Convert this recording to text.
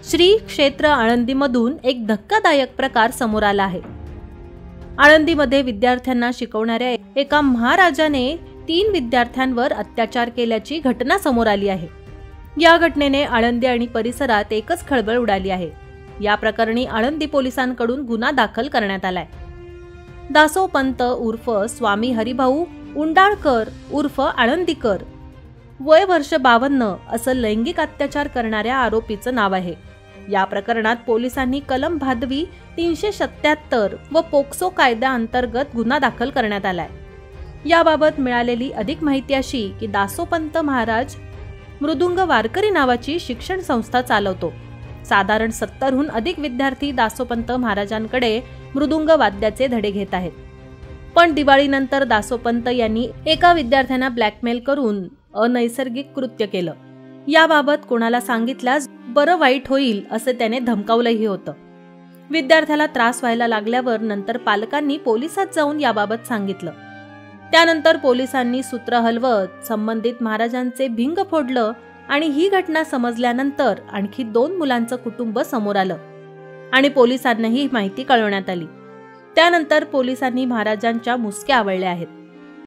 श्री क्षेत्र आळंदीमधून एक धक्कादायक प्रकार समोर आला आहे। आळंदीमध्ये विद्यार्थ्यांना शिकवणाऱ्या एका महाराजाने 3 विद्यार्थ्यांवर अत्याचार केल्याची घटना समोर आली आहे। या घटनेने आळंदी आणि परिसरात एकच खळबळ उडाली आहे। या प्रकरणी आळंदी पोलिसांकडून गुन्हा दाखल करण्यात आलाय। दासोपंत उर्फ स्वामी हरिभाऊ उंडाळकर उर्फ आळंदीकर, वय वर्ष 52 असं लैंगिक अत्याचार करणाऱ्या आरोपीचं नाव आहे। या प्रकरणात पोलिसांनी कलम भादवी 377 व पोक्सो कायद्याअंतर्गत गुन्हा दाखल करण्यात आलाय। याबाबत मिळालेली अधिक माहिती अशी की दासोपंत महाराज मृदुंग वारकरी नावाची शिक्षण संस्था चालवतो। साधारण 70हून अधिक विद्यार्थी दासोपंत महाराजांकडे मृदुंग वाद्याचे धडे घेत आहेत। पण दिवाळीनंतर दासोपंत यांनी एका विद्यार्थ्यांना ब्लॅकमेल करून अनैसर्गिक कृत्य केलं। याबाबत कोणाला सांगितल्यास बरं वाईट होईल असे त्याने धमकावलंही होतं। विद्यार्थ्याला त्रास व्हायला लागल्यावर नंतर पालकांनी पोलिसात जाऊन याबाबत सांगितलं। त्यानंतर पोलिसांनी सूत्र हलवत संबंधित महाराजांचे भिंग फोडलं आणि ही घटना समजल्यानंतर आणखी 2 मुलांचं कुटुंब समोर आलं आणि पोलिसांनाही माहिती कळवण्यात आली। त्यानंतर पोलिसांनी महाराजांच्या मुसक्या आवळल्या आहेत।